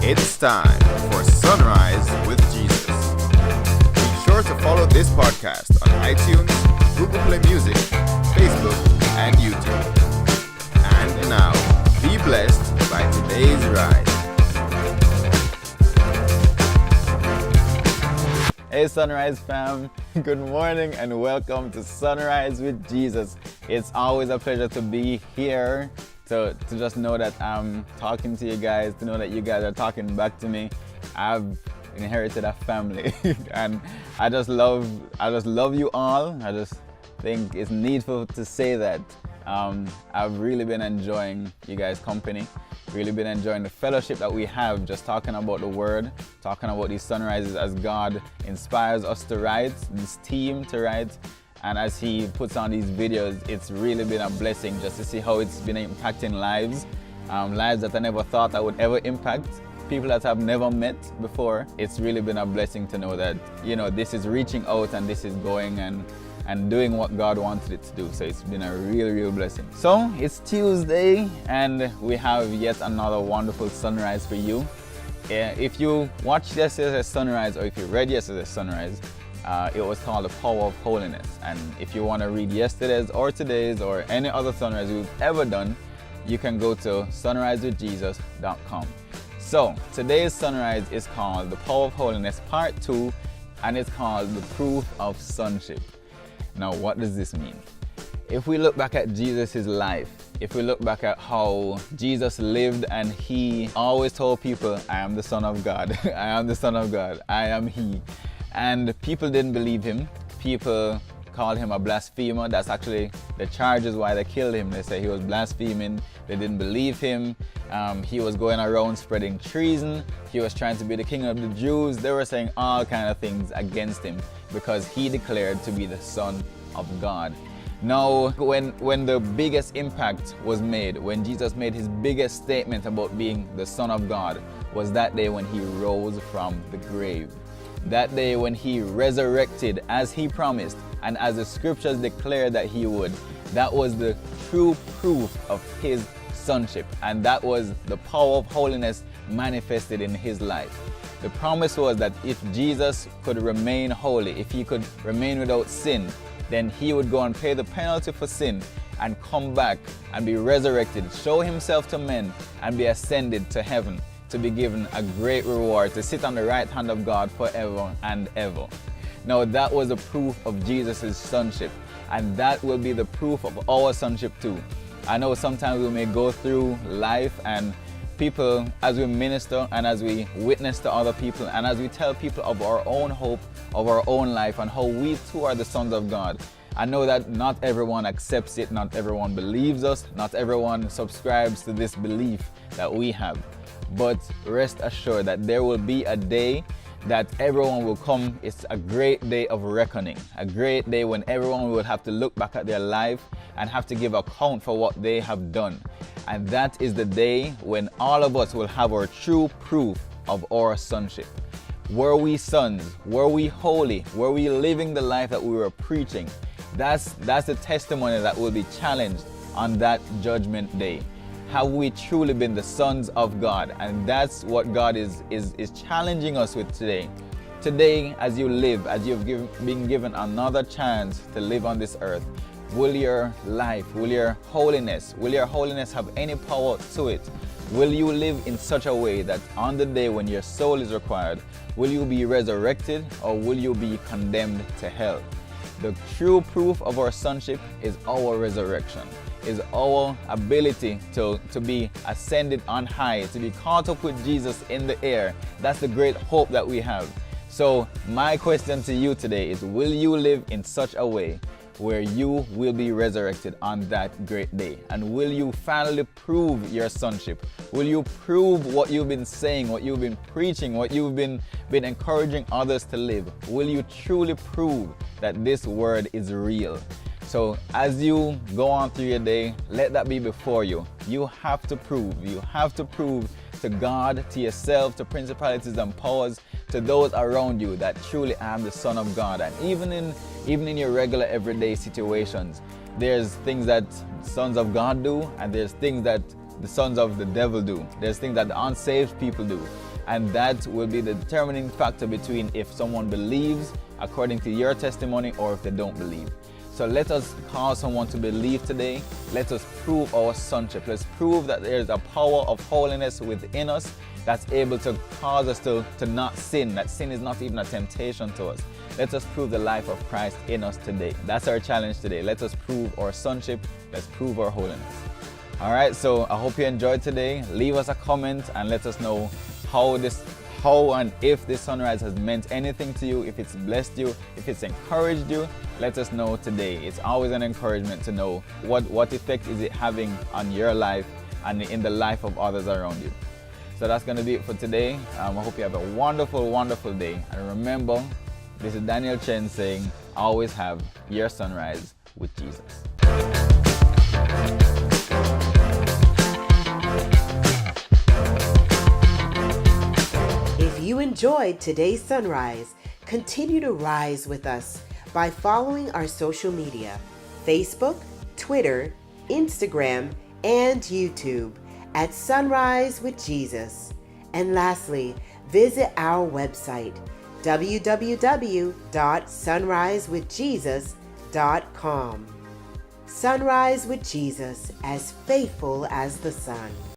It's time for Sunrise with Jesus. Be sure to follow this podcast on iTunes, Google Play Music, Facebook, and YouTube. And now, be blessed by today's ride. Hey Sunrise fam, good morning and welcome to Sunrise with Jesus. It's always a pleasure to be here, to just know that I'm talking to you guys, to know that you guys are talking back to me. I've inherited a family and I just love you all. I just think it's needful to say that. I've really been enjoying you guys' company, really been enjoying the fellowship that we have, just talking about the word, talking about these sunrises as God inspires us to write, this team to write, and as He puts on these videos, it's really been a blessing just to see how it's been impacting lives, lives that I never thought I would ever impact, people that I've never met before. It's really been a blessing to know that, this is reaching out and this is going and doing what God wanted it to do. So it's been a real blessing. So it's Tuesday and we have yet another wonderful sunrise for you. If you watched yesterday's sunrise or if you read yesterday's sunrise, it was called The Power of Holiness. And if you want to read yesterday's or today's or any other sunrise we've ever done, you can go to sunrisewithjesus.com. So today's sunrise is called The Power of Holiness Part 2, and it's called The Proof of Sonship. Now, what does this mean? If we look back at Jesus' life, if we look back at how Jesus lived and He always told people, I am the Son of God, I am the Son of God, I am He. And people didn't believe Him. People called Him a blasphemer. That's actually the charges why they killed Him. They say He was blaspheming. They didn't believe Him. He was going around spreading treason. He was trying to be the king of the Jews. They were saying all kind of things against Him because He declared to be the Son of God. Now, when the biggest impact was made, when Jesus made His biggest statement about being the Son of God, was that day when He rose from the grave. That day when He resurrected as He promised and as the scriptures declared that He would. That was the true proof of His sonship, and that was the power of holiness manifested in His life. The promise was that if Jesus could remain holy, if He could remain without sin, then He would go and pay the penalty for sin and come back and be resurrected, show Himself to men and be ascended to heaven to be given a great reward, to sit on the right hand of God forever and ever. Now that was a proof of Jesus' sonship, and that will be the proof of our sonship too. I know sometimes we may go through life and people, as we minister and as we witness to other people and as we tell people of our own hope, of our own life and how we too are the sons of God, I know that not everyone accepts it, not everyone believes us, not everyone subscribes to this belief that we have. But rest assured that there will be a day that everyone will come. It's a great day of reckoning, a great day when everyone will have to look back at their life and have to give account for what they have done. And that is the day when all of us will have our true proof of our sonship. Were we sons? Were we holy? Were we living the life that we were preaching? That's the testimony that will be challenged on that judgment day. Have we truly been the sons of God? And that's what God is challenging us with today. Today, as you live, as you've been given another chance to live on this earth, will your life, will your holiness have any power to it? Will you live in such a way that on the day when your soul is required, will you be resurrected or will you be condemned to hell? The true proof of our sonship is our resurrection, is our ability to be ascended on high, to be caught up with Jesus in the air. That's the great hope that we have. So my question to you today is, will you live in such a way where you will be resurrected on that great day? And will you finally prove your sonship? Will you prove what you've been saying, what you've been preaching, what you've been encouraging others to live? Will you truly prove that this word is real? So as you go on through your day, let that be before you. You have to prove to God, to yourself, to principalities and powers, to those around you that truly I am the Son of God. And even in your regular everyday situations, there's things that sons of God do, and there's things that the sons of the devil do. There's things that the unsaved people do. And that will be the determining factor between if someone believes according to your testimony or if they don't believe. So let us cause someone to believe today. Let us prove our sonship. Let's prove that there is a power of holiness within us that's able to cause us to not sin, that sin is not even a temptation to us. Let us prove the life of Christ in us today. That's our challenge today. Let us prove our sonship. Let's prove our holiness. All right, so I hope you enjoyed today. Leave us a comment and let us know how and if this sunrise has meant anything to you, if it's blessed you, if it's encouraged you. Let us know today. It's always an encouragement to know what effect is it having on your life and in the life of others around you. So that's going to be it for today. I hope you have a wonderful, wonderful day. And remember, this is Daniel Chen saying, always have your sunrise with Jesus. If you enjoyed today's sunrise, continue to rise with us by following our social media, Facebook, Twitter, Instagram, and YouTube at Sunrise with Jesus. And lastly, visit our website, www.sunrisewithjesus.com. Sunrise with Jesus, as faithful as the sun.